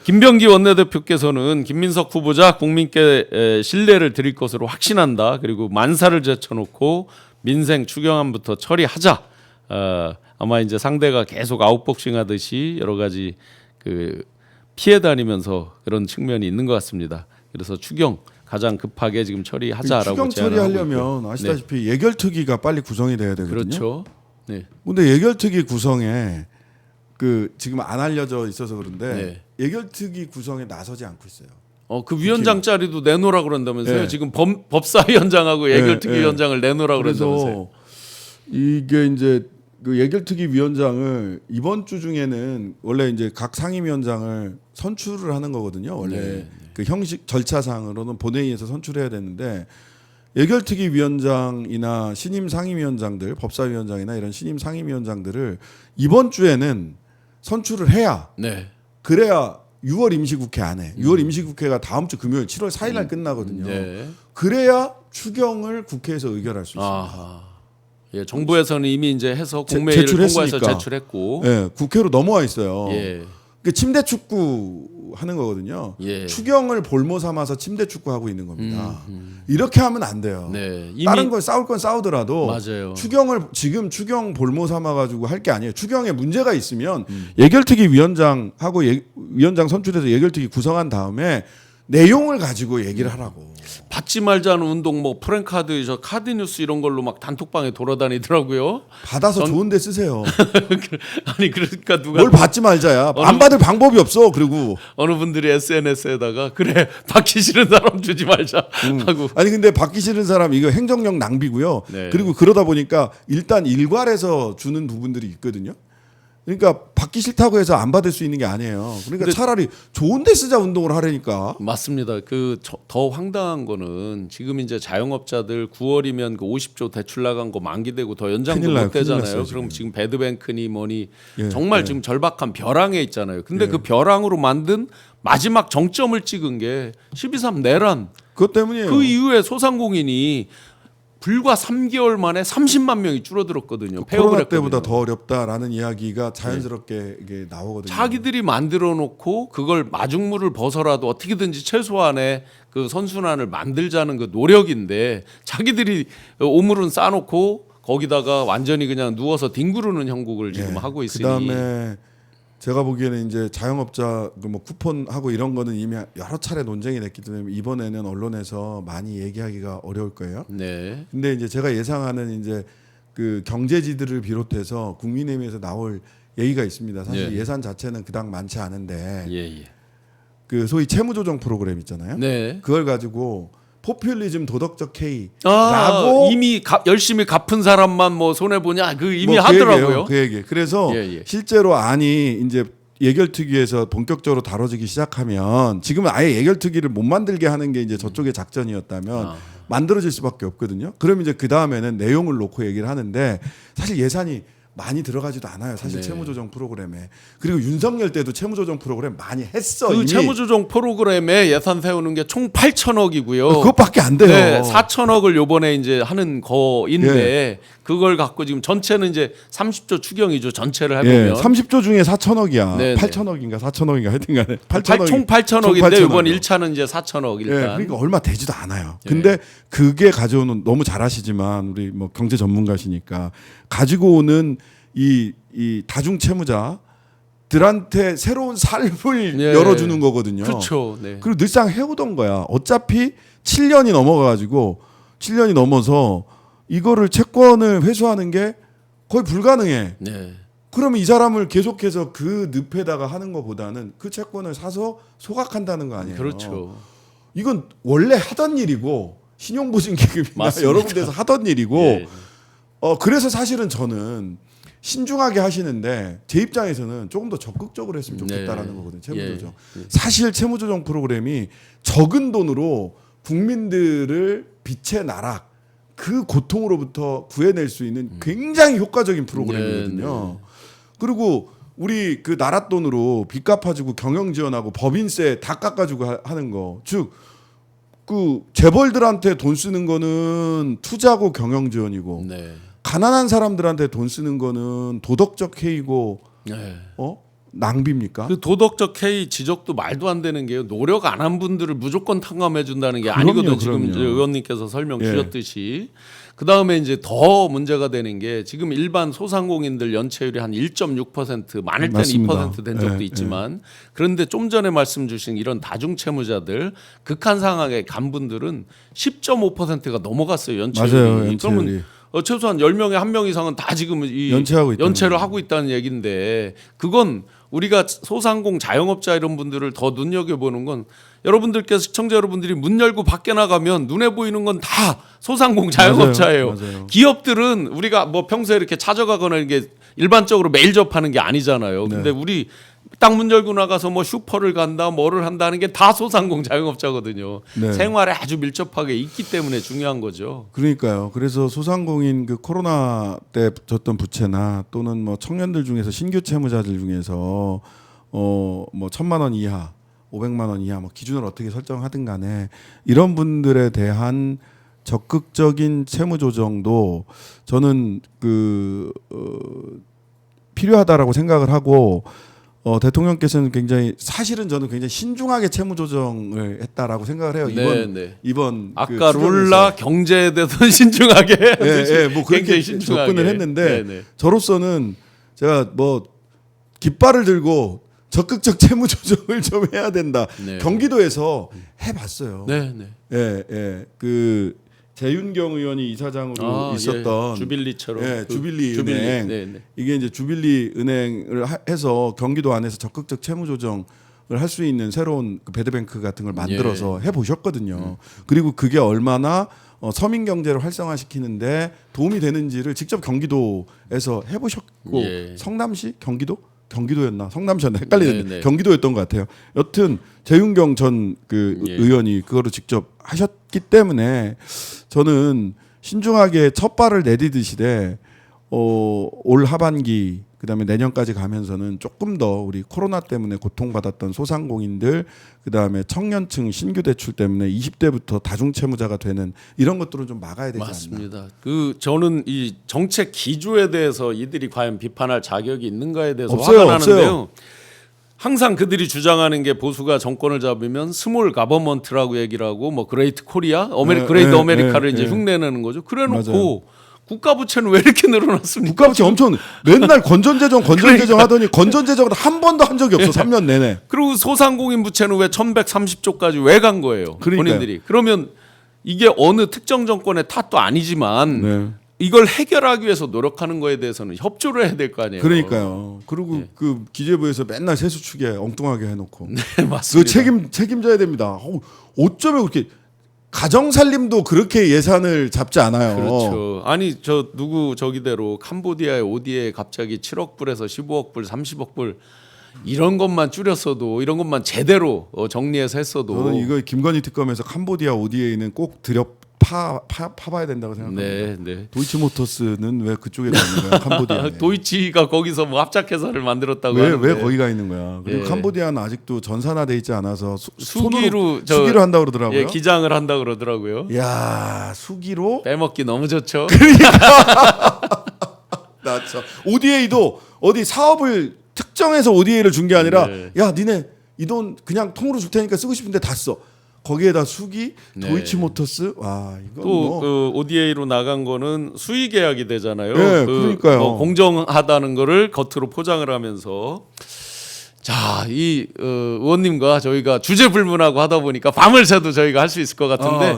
김병기 원내대표께서는 김민석 후보자 국민께 신뢰를 드릴 것으로 확신한다. 그리고 만사를 제쳐놓고 민생 추경안부터 처리하자. 아마 이제 상대가 계속 아웃복싱하듯이 여러 가지 그 피해 다니면서 그런 측면이 있는 것 같습니다. 그래서 추경 가장 급하게 지금 처리하자라고 추경 제안을 하고 처리하려면 있고요. 아시다시피 예결특위가 빨리 구성이 돼야 되거든요. 그렇죠. 네. 근데 예결특위 구성에 그 지금 안 알려져 있어서 그런데 네. 예결특위 구성에 나서지 않고 있어요. 그 위원장 자리도 내놓으라 그런다면서요. 네. 지금 법사위원장하고 예결특위 네. 위원장을 내놓으라 그런다면서요. 그래서 이게 이제 그 예결특위 위원장을 이번 주 중에는 원래 이제 각 상임위원장을 선출을 하는 거거든요. 원래 네. 그 형식 절차상으로는 본회의에서 선출해야 되는데 예결특위 위원장이나 신임 상임위원장들, 법사위원장이나 이런 신임 상임위원장들을 이번 주에는 선출을 해야 네. 그래야 6월 임시국회 안에 6월 임시국회가 다음 주 금요일 7월 4일 날 끝나거든요. 네. 그래야 추경을 국회에서 의결할 수 있습니다. 아하. 예, 정부에서는 이미 이제 해서 국매를 제출했으니까. 통과해서 제출했고. 예, 국회로 넘어와 있어요. 예. 그 침대 축구 하는 거거든요. 예. 추경을 볼모 삼아서 침대 축구 하고 있는 겁니다. 이렇게 하면 안 돼요. 네. 이미 다른 걸 싸울 건 싸우더라도 맞아요. 추경을 지금 추경 볼모 삼아 가지고 할 게 아니에요. 추경에 문제가 있으면 예결특위 위원장하고 위원장 선출해서 예결특위 구성한 다음에 내용을 가지고 얘기를 하라고. 받지 말자는 운동 뭐 프랭카드 저 카드 뉴스 이런 걸로 막 단톡방에 돌아다니더라고요. 받아서 좋은 데 쓰세요. 아니 그러니까 누가 뭘 받지 말자야. 안 받을 방법이 없어. 그리고 어느 분들이 SNS에다가 그래 받기 싫은 사람 주지 말자 하고. 아니 근데 받기 싫은 사람 이거 행정력 낭비고요. 네. 그리고 그러다 보니까 일단 일괄해서 주는 부분들이 있거든요. 그러니까 받기 싫다고 해서 안 받을 수 있는 게 아니에요. 그러니까 차라리 좋은 데 쓰자 운동을 하려니까. 맞습니다. 그 더 황당한 거는 지금 이제 자영업자들 9월이면 그 50조 대출 나간 거 만기되고 더 연장도 큰일 나요. 못 큰일 되잖아요. 났어요, 그럼 지금 배드뱅크니 뭐니 예, 정말 예. 지금 절박한 벼랑에 있잖아요. 근데 예. 그 벼랑으로 만든 마지막 정점을 찍은 게 12.3 내란. 그것 때문이에요. 그 이후에 소상공인이 불과 3개월 만에 30만 명이 줄어들었거든요. 폐업을 코로나 했거든요. 때보다 더 어렵다라는 이야기가 자연스럽게 이게 나오거든요. 자기들이 만들어 놓고 그걸 마중물을 벗어라도 어떻게든지 최소한의 그 선순환을 만들자는 그 노력인데 자기들이 오물은 싸놓고 거기다가 완전히 그냥 누워서 뒹구르는 형국을 지금 하고 있으니. 그다음에 제가 보기에는 이제 자영업자 뭐 쿠폰하고 이런 거는 이미 여러 차례 논쟁이 됐기 때문에 이번에는 언론에서 많이 얘기하기가 어려울 거예요. 네. 근데 이제 제가 예상하는 이제 그 경제지들을 비롯해서 국민의힘에서 나올 얘기가 있습니다. 사실 예. 예산 자체는 그닥 많지 않은데 예. 그 소위 채무조정 프로그램 있잖아요. 네. 그걸 가지고 포퓰리즘 도덕적 K라고 이미 열심히 갚은 사람만 뭐 손해 보냐 그 이미 뭐 하더라고요. 그 얘기. 그래서 예. 실제로 안이 이제 예결특위에서 본격적으로 다뤄지기 시작하면 지금은 아예 예결특위를 못 만들게 하는 게 이제 저쪽의 작전이었다면 만들어질 수밖에 없거든요. 그럼 이제 그 다음에는 내용을 놓고 얘기를 하는데 사실 예산이 많이 들어가지도 않아요. 사실 네. 채무조정 프로그램에. 그리고 윤석열 때도 채무조정 프로그램 많이 했어. 그 이미. 채무조정 프로그램에 예산 세우는 게 총 8천억이고요. 그것밖에 안 돼요. 네, 4천억을 요번에 이제 하는 거인데 예. 그걸 갖고 지금 전체는 이제 30조 추경이죠. 전체를 예, 해보면 30조 중에 4천억이야. 네네. 8천억인가 4천억인가 하여튼간에 총 8천억인데 이번 1차는 이제 4천억 예, 일단. 그러니까 얼마 되지도 않아요. 예. 근데 그게 가져오는 너무 잘하시지만 우리 뭐 경제 전문가시니까 가지고 오는 이 다중 채무자들한테 새로운 삶을 예. 열어주는 거거든요. 그렇죠. 네. 그리고 늘상 해오던 거야. 어차피 7년이 넘어가가지고 7년이 넘어서 이거를 채권을 회수하는 게 거의 불가능해. 네. 그러면 이 사람을 계속해서 그 늪에다가 하는 것보다는 그 채권을 사서 소각한다는 거 아니에요. 그렇죠. 이건 원래 하던 일이고 신용보증기금이나 맞습니다. 여러 군데서 하던 일이고 예. 그래서 사실은 저는 신중하게 하시는데 제 입장에서는 조금 더 적극적으로 했으면 좋겠다라는 네. 거거든요. 채무조정. 예. 사실 채무조정 프로그램이 적은 돈으로 국민들을 빛의 나락 그 고통으로부터 구해낼 수 있는 굉장히 효과적인 프로그램이거든요. 그리고 우리 그 나라 돈으로 빚 갚아주고 경영 지원하고 법인세 다 깎아주고 하는 거. 즉 그 재벌들한테 돈 쓰는 거는 투자고 경영 지원이고 네. 가난한 사람들한테 돈 쓰는 거는 도덕적 해이고 네. 낭비입니까? 그 도덕적 해이 지적도 말도 안 되는 게요. 노력 안 한 분들을 무조건 탕감해 준다는 게 그럼요, 아니거든요. 지금 그럼요. 이제 의원님께서 설명 예. 주셨듯이. 그다음에 이제 더 문제가 되는 게 지금 일반 소상공인들 연체율이 한 1.6% 많을 때는 맞습니다. 2%된 적도 예, 있지만 그런데 좀 전에 말씀 주신 이런 다중 채무자들 극한 상황에 간 분들은 10.5%가 넘어갔어요. 연체율이. 맞아요, 연체율이. 그러면 최소한 10명에 1명 이상은 다 지금 이 연체하고 있다는 연체를 거예요. 하고 있다는 얘기인데 그건 우리가 소상공 자영업자 이런 분들을 더 눈여겨보는 건 여러분들께서 시청자 여러분들이 문 열고 밖에 나가면 눈에 보이는 건 다 소상공 자영업자예요. 맞아요. 기업들은 우리가 뭐 평소에 이렇게 찾아가거나 이게 일반적으로 매일 접하는 게 아니잖아요. 네. 근데 우리 딱 문 열고 나가서 뭐 슈퍼를 간다 뭐를 한다는 게 다 소상공 자영업자거든요. 네. 생활에 아주 밀접하게 있기 때문에 중요한 거죠. 그러니까요. 그래서 소상공인 그 코로나 때 졌던 부채나 또는 뭐 청년들 중에서 신규 채무자들 중에서 뭐 1,000만 원 이하, 500만 원 이하 뭐 기준을 어떻게 설정하든 간에 이런 분들에 대한 적극적인 채무 조정도 저는 필요하다라고 생각을 하고 대통령께서는 굉장히 사실은 저는 굉장히 신중하게 채무 조정을 했다라고 생각을 해요. 이번 아까 그 룰라 경제에 대해서 신중하게 뭐 그렇게 굉장히 신중하게. 접근을 했는데 네네. 저로서는 제가 뭐 깃발을 들고 적극적 채무 조정을 좀 해야 된다. 네. 경기도에서 해봤어요. 네네. 그 재윤경 의원이 이사장으로 있었던 주빌리처럼 주빌리 은행 네네. 이게 이제 주빌리 은행을 해서 경기도 안에서 적극적 채무 조정을 할 수 있는 새로운 그 배드뱅크 같은 걸 만들어서 해보셨거든요. 그리고 그게 얼마나 서민 경제를 활성화시키는데 도움이 되는지를 직접 경기도에서 해보셨고 성남시 경기도였나 성남시였나 헷갈리는데 네네. 경기도였던 것 같아요. 여튼 재윤경 전 그 의원이 그거를 직접 하셨기 때문에 저는 신중하게 첫 발을 내디디시되 올 하반기 그다음에 내년까지 가면서는 조금 더 우리 코로나 때문에 고통받았던 소상공인들 그다음에 청년층 신규 대출 때문에 20대부터 다중채무자가 되는 이런 것들은 좀 막아야 되지 않나. 맞습니다. 저는 이 정책 기조에 대해서 이들이 과연 비판할 자격이 있는가에 대해서 없어요, 화가 나는데요. 없어요. 항상 그들이 주장하는 게 보수가 정권을 잡으면 스몰 가버먼트라고 얘기를 하고 뭐 그레이트 코리아, 그레이트 아메리카를 이제 흉내내는 거죠. 그래놓고 맞아요. 국가 부채는 왜 이렇게 늘어났습니까? 국가부채 엄청 맨날 건전재정 하더니 건전재정을 한 번도 한 적이 없어 3년 내내. 그리고 소상공인 부채는 왜 1130조까지 왜 간 거예요? 그러니까요. 본인들이. 그러면 이게 어느 특정 정권의 탓도 아니지만 네. 이걸 해결하기 위해서 노력하는 거에 대해서는 협조를 해야 될 거 아니에요. 그러니까요. 그리고 그 기재부에서 맨날 세수 추계 엉뚱하게 해놓고 네, 그 맞습니다. 책임져야 됩니다. 어쩌면 그렇게 가정 살림도 그렇게 예산을 잡지 않아요. 그렇죠. 아니 저기대로 캄보디아의 ODA에 갑자기 7억 불에서 15억 불, 30억 불 이런 것만 줄였어도 이런 것만 제대로 정리해서 했어도 저는 이거 김건희 특검에서 캄보디아 ODA는 꼭 파봐야 된다고 생각합니다. 네. 도이치모터스는 왜 그쪽에 있는 거야? 캄보디아. 도이치가 거기서 뭐 합작회사를 만들었다고 왜 하는데 거기가 있는 거야? 그리고 캄보디아는 아직도 전산화돼 있지 않아서 수기로 수기로 한다고 그러더라고요. 기장을 한다 그러더라고요. 야 수기로 빼먹기 너무 좋죠. 나참 ODA도 어디 사업을 특정해서 ODA를 준 게 아니라 야 니네 이 돈 그냥 통으로 줄 테니까 쓰고 싶은데 다 써. 거기에다 수기, 도이치모터스, 와 이거 또 그 ODA로 나간 거는 수의 계약이 되잖아요. 네, 그러니까요. 공정하다는 거를 겉으로 포장을 하면서 자, 이 의원님과 저희가 주제 불문하고 하다 보니까 밤을 새도 저희가 할 수 있을 것 같은데